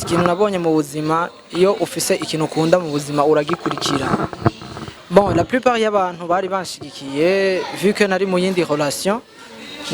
But ikintu nabonye mu buzima iyo ufise ikintu ukunda mu buzima uragikurikira. Bon, la plupart y'abantu bari banshigikiye vu que nari mu yindi relation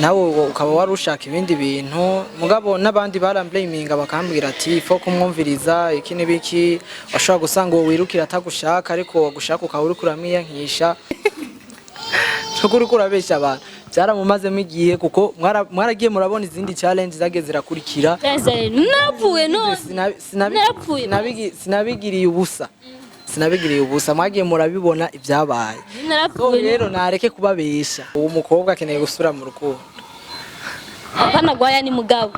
nawe ukaba wari ushaka ibindi bintu mugabo n'abandi baramblaminga bakambwira ati fo kumwumviriza iki nibiki washobora gusanga uwo wirukira atagushaka ariko gushaka ukaba uri kuramwiyankisha cyo kurabesha abantu byaramumazemo igihe kuko mwaragiye murabona izindi challenge zageze zirakurikira napfuye no sinabigiriye ubusa mwagiye murabibona ibyabaye rero nareke kubabesha uwo mukobwa akeneye gusura mu rukundo apana gwaya ni mugabo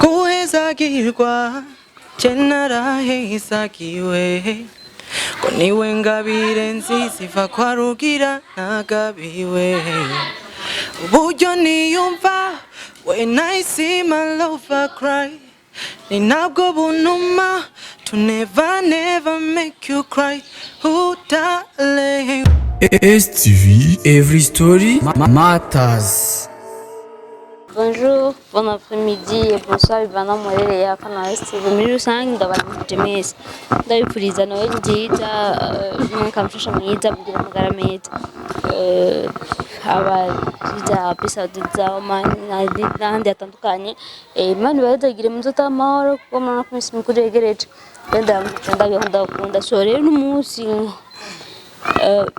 kuhezagirwa cenarahezagiwe ko niwe ngabire nziziva kwa rugira nagabiwe uburyo niyumva when I see my lover cry ni nabwo bunuma to never make you cry oh darling. STV, every story matters. Bonjour, bon après-midi et bonsoir bana morere ya kana STV muri rusange ndabaramuje mese ndabipuriza nawe nziza nkamfasha mwiza kugira amagara meza abaza episode za n'ahandi hatandukanye Imana ibadagire muzota amahoro kuko mwana kumisi mikuru yegereje ndagakunda so rero n'umunsi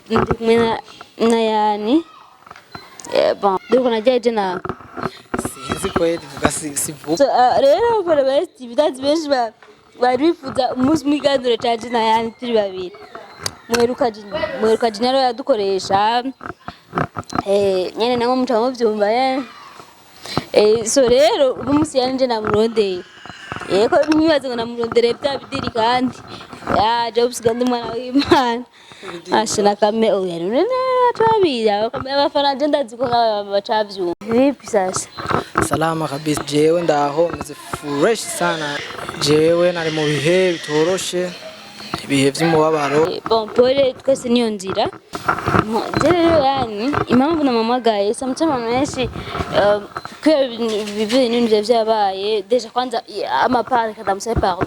ndi kumwe na Yani bon ndiko najaje na sinzi kweli vuga sivuga rero para besti bidazi benshi bari bifuza umunsi mwiganiro caje na Yani turi babiri mweruka jinero yadukoresha nyene namwe mutamo byumva so rero umunsi yanje namurondeye yeko nyibaze ngo namurondere bya bidiri kandi Jobs gandi mwana w'Imana ashina kame oya none twabira kame abafana ndazi ko bacavyumva vipi sasa salama kabisa jewe ndaho meze fresh sana jewe nari mu bihe bitoroshe ibihe by'umubabaro bon pole twese niyo nzira rero Yani impamvu namamagaye sometimes menshi kwe bivuye n'ibintu byabaye deja kwanza amapare kadamusaba pardon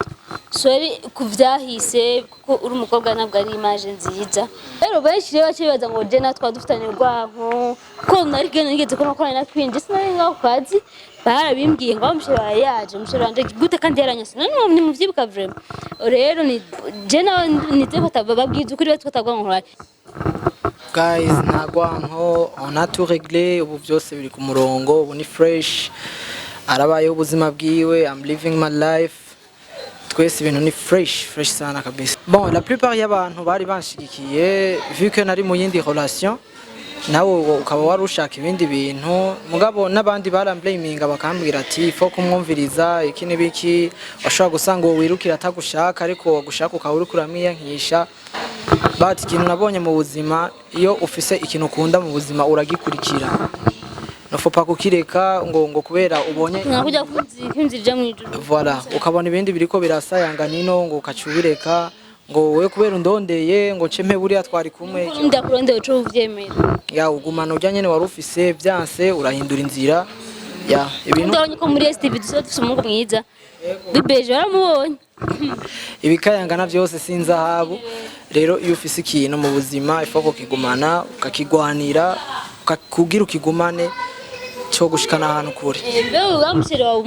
sori kuvyahise kuko uri umukobwa ntabwo ari image nziza rero benshi rero bakibaza ngo je natwa dufitanye rwanko ko nari ngeze ko nakora na twinje sinari ngaho kwazi barabimbwiye ngo amushira yaje umushira wanje gute kandi yaranyase none ni muvyibuka vraiment rero ni je nawe nite batababwiza ukuri batagwa nkora guys ntagwanko on a tout réglé ubu byose biri ku murongo ubu ni fresh arabaye ubuzima bwiwe I'm living my life twese ibintu ni fresh sana kabisa. Bon, la plupart y'abantu bari banshigikiye vu que nari mu yindi relation nawe ukaba wari ushaka ibindi bintu mugabo n'abandi baramblaminga bakambwira ati fo kumwumviriza iki nibiki washobora gusanga uwo wirukira atagushaka ariko gushaka ukaba uri kuramwiyankisha. But ikintu nabonye mu buzima iyo ufise ikintu ukunda mu buzima uragikurikira nofopa kukireka ngo kubera ubonye nakujya kwinzira mu ijuru voilà ukabona ibindi biriko birasayanga nino ngo ukacubireka ngo we kubera undondeye ngo cempe buriya twari kumwe ndakurondeye cyo uvyemera ya ugumana ujya nyene wari ufise byanse urahindura inzira ya ibintu ndabonye ko muri STV dufite umungu mwiza dubeje waramubonye ibikayangana byose sinzahabu rero iyo ufise ikintu mu buzima ifoko kigumana ukakigwanira ukakugira ukigumane cyo gushikana ahantu kure mbe ugamushira wa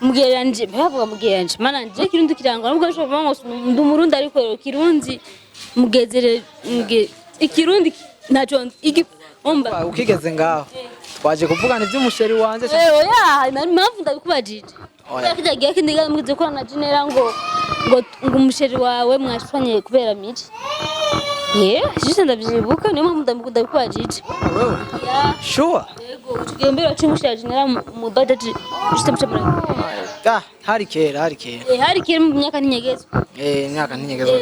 mugeranje bavuga mugeranje mana nje kirundi kirangwa nubwo nshobora ngo ndumurundi ariko kirunzi mugezere ikirundi naco omba ukigeze ngaho twaje kuvugana iby'umusheri wanje oya nari mpamvu ndabikubajije yakijagiye kindiga mwize ko na jinera ngo umusheri wawe mwashwanye kubera miri juste ndavyibuka niyo mpamvu ndabikubajije sure yego tugembera cy'umusheri jinera mu budget juste mchamara hari kera mu myaka ntinyegeze imyaka ntinyegeze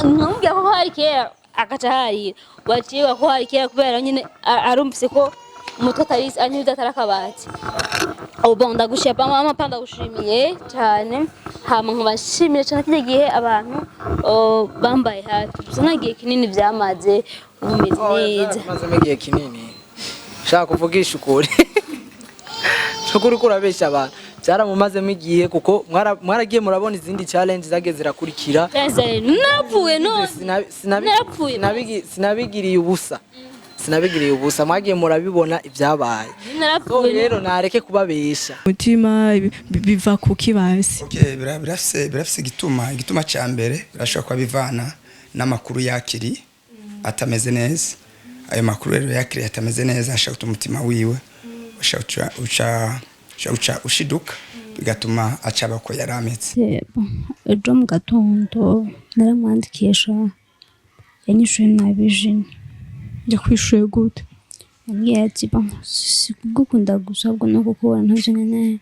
ntumubwira ko hari kera akaca hari waciye ko hari kera kubera nyine arumvise ko umutwe atarisi anyuze atarakabati ubu ndagushima mama panda gushimiye cyane hama nkubashimire cyane kije gihe abantu bambaye hafi sinagiye kinini byamaze umeze neza maze igihe kinini shaka kuvugisha ukuri cyo kuri kurabesha abantu byaramumazemo igihe kuko mwaragiye murabona izindi challenge zagiye zirakurikira napfuye none sinabigiriye ubusa mwagiye murabibona ibyabaye rero nareke kubabesha mutima biva kuki basi birafise igituma cya mbere birashobora kuba bivana n'amakuru yakiri atameze neza. Ayo makuru rero yakiri atameze neza ashaka umutima wiwe ushiduka bigatuma acaba ko yarametse. Ejo mu gatondo naramwandikisha yanyishuye nabijine njya kwishuye gute yambwiye ati sikugukunda gusa ahubwo no kukubona ntavyo nkeneye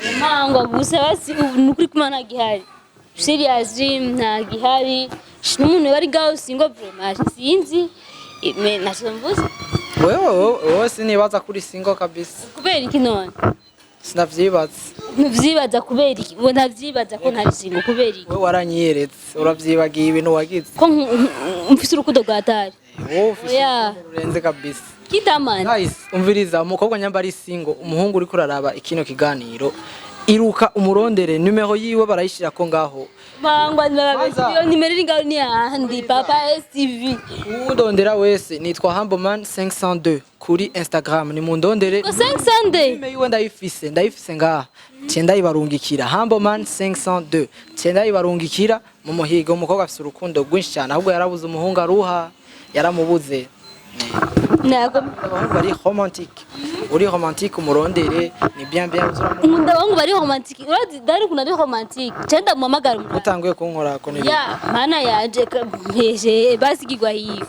amangwa gusa basi nukuri kumana gihari seriously nta gihari n'umuntu bari gaho singo vraiment sinzi nasomvuze wewe sinibaza kuri singo kabisa kubera iki none navyibaza kubera iki ngo ntavyibaza ko ntari singo kubera iki wewe waranyeretse uravyibagiye ibintu wagize ko mfise urukundo rwatari urenze kabisa kitamani guys umviriza umukobwa nyamba ari singo umuhungu uri kuraraba ikino kiganiro iruka umurondere numero yiwe barayishira ko ngaho bangwa nababesiyo nimero iri ngaho ni ahandi papa STV udondera wese nitwa Humbleman 502 kuri Instagram ni mundondere 502 yiwe ndayifise ngaha cyenda ibarungikira Humbleman 502 cyenda ibarungikira mu muhigo umukobwa afite urukundo rwinshi cyane ahubwo yarabuze umuhungu aruha yaramubuze nago bari romantique umurondere ni bien umunda wangu bari romantique urazi dari kuna ari romantique cyenda mumamagara utanguye kunkora ko ni ya mana yaje mpeje basigirwa hiyo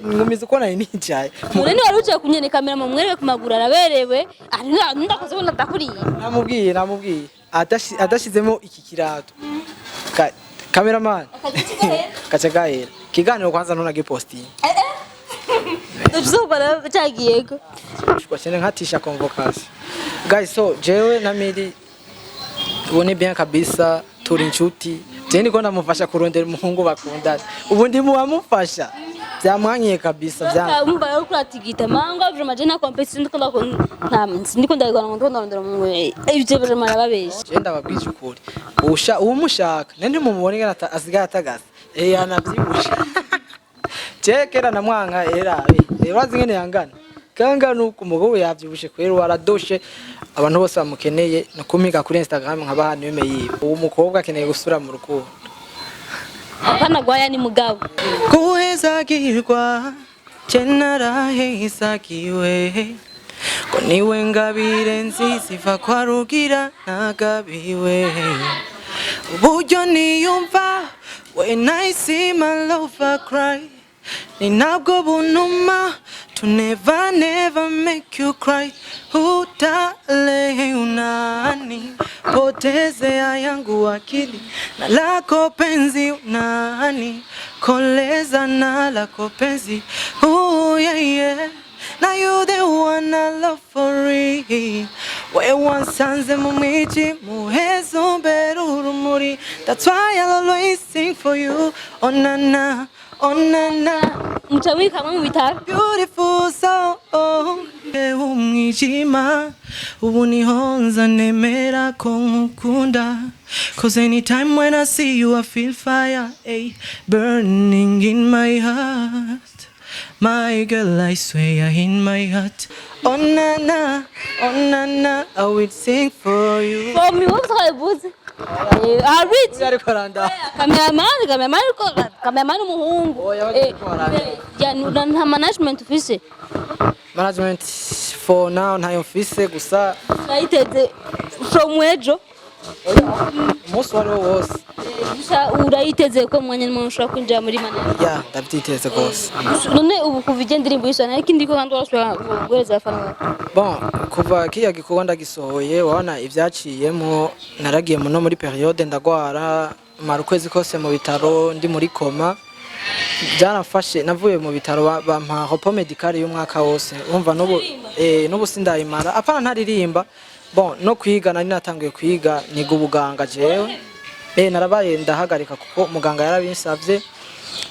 ngumize ko nari nicaye mureni waruciye kunyene kamera mu mwereke kumagura araberewe ndakoze bona ndakuriye namubwiye adashizemo iki kirato cameraman kachagahera kiganiro kwanza nona giposting Zubara cyagiyego twashene nkatisha convocation guys. So jewe na Miri ubone bien kabisa turi inshuti je ndiko ndamufasha kurondera umuhungu bakundana ubu ndi muwamufasha byamwanyiye kabisa byamumba yo kuratigita manga vraiment je na competition ndiko ndayigwana ngo ndondora mu ibyo vraiment arababesha je ndababwije ukuri umushaka nende mumubone ngana asigaye atagaza yanavyibusha Chekera na mwanga era urazi ngene yangana kanga nuko umugabo yavyibushe kwera waradoshe abantu bose bamukeneye no kumiga kuri Instagram nkaba hano yiwe uwo mukobwa akeneye gusura mu rukundo apana gwaya ni mugabo kuhezagirwa chenara hesakiwe ko niwe ngabire nziziva kwa rugira nagabiwe uburyo niyumva when I see my lover cry ni nabwo bunuma to never make you cry utale unani poteze yangu akili na lako penzi unani koleza na lako penzi yeah now you the one I love for real where one sanze mumichi muhezo berurumuri that's why I'll always sing for you onana mutawika mu bitaro beautiful song umwijima ubu nihonza nemera ko nkukunda cause anytime when I see you I feel fire burning in my heart my girl I swear in my heart onana I will sing for you for me what I was Arit yari koranda kameraman umuhungu ya nta management ufise management for now ntayo mfise gusa urayiteze from ejo umunsi wari wose urayiteze ko mwanya n'umuntu ushobora kwinjira muri management ya ndabyiteze rwose none ubu kuva indirimbo yisana ariko ndiko kandi urashobora guhereza afana bon kuva kiya gikorwa ndagisohoye wana ivyaciyemo naragiye no muri periode ndagwara mara ukwezi kose mu bitaro ndi muri koma byanafashe navuye mu bitaro bampa repos médical y'umwaka wose umva n'ubu sindayimara apana ntaririmba bon no kwiga nari natangiye kwiga niga ubuganga jewe narabaye ndahagarika kuko muganga yarabinsavye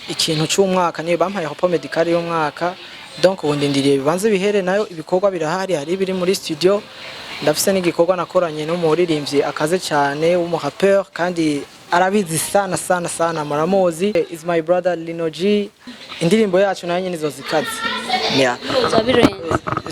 ikintu cy'umwaka niyo bampaye repos médical y'umwaka donc ubundi ndiriye bibanze bihere nayo ibikorwa birahari hari biri muri studio ndafise n'igikorwa nakoranye n'umuririmbyi akaze cyane w'umurapper kandi arabizi sana muramuzi is my brother Lino G. Indirimbo yacu nayo nyine zikaze yeah.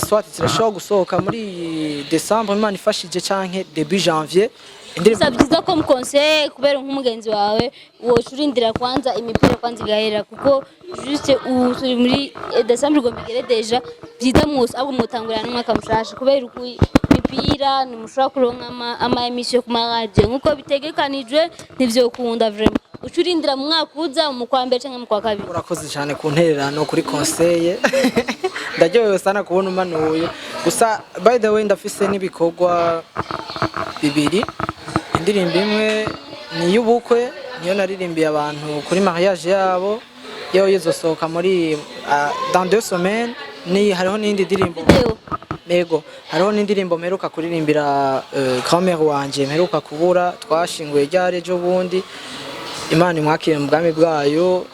Soit turashobora gusohoka muri December Imana ifashije canke début janvier. Indirimbo byiza ko mukonse kubera nk'umugenzi wawe woshurindira kwanza imipira kwanza igahera kuko juste turi muri December ngo migere deja byiza mwose abo mutangurana n'umwaka mushasha kubera imipira nimushobora kuronka ama emission ku radio nkuko bitegekanijwe nivyo kunda vraiment ucurindira mu mwaka uza mu kwa mbere cyangwa mu kwa kabiri. Urakoze cyane ku ntererano kuri conseil ndaryohewe sana kubona umanuye gusa by the way ndafise n'ibikorwa bibiri. Indirimbo imwe ni y'ubukwe niyo naririmbiye abantu kuri mariage yabo yo yizosohoka muri dans 2 semaines. Ni hariho n'indi ndirimbo Mego hariho n'indirimbo mperuka kuririmbira grand-mère wanje mperuka kubura twashinguye ryari ejo bundi Imana imwakire mu bwami bwayo.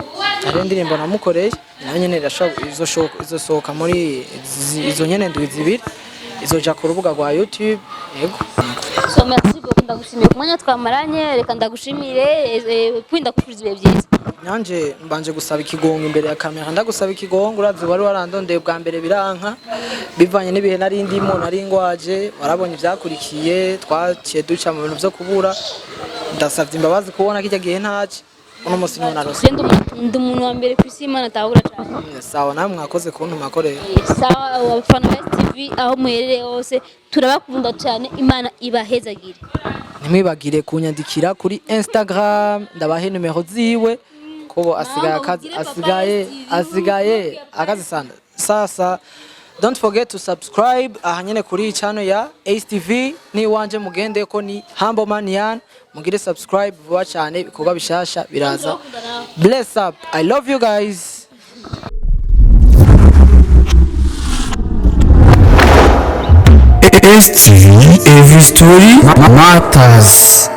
Hariho indirimbo namukoreye nayo nyene izosohoka muri izo nyene ndwi zibiri izoja ku rubuga rwa YouTube. Yego so merci beaucoup ndagushimiye kumanya twamaranye reka ndagushimire kwinda kukuriza ibihe byiza. Nanje mbanje gusaba ikigongo imbere ya kamera ndagusaba ikigongo urazi wari warandondeye bwa mbere biranka bivanye n'ibihe nari ndimo nari ngwaje warabonye ivyakurikiye twaciye duca mu bintu byo kubura ndasavye imbabazi kubona kijya gihe ntaje uno musi none narose ndi umuntu wa mbere kwisi Imana tahura cyane. Sawa namwe mwakoze kuntu makoreye sawa abafana ba TV aho muherereye hose turabakunda cyane Imana ibahezagire. Nimwibagire kunyandikira kuri Instagram ndabahe numero ziwe kubo asigaye akazi sana. Sasa don't forget to subscribe ahanyene kuri channel ya Ace TV ni wanje mugende ko ni Humble Man Yan mugire subscribe vuba cyane bikorwa bishasha biraza. Bless up. I love you guys. Ace TV, every story matters.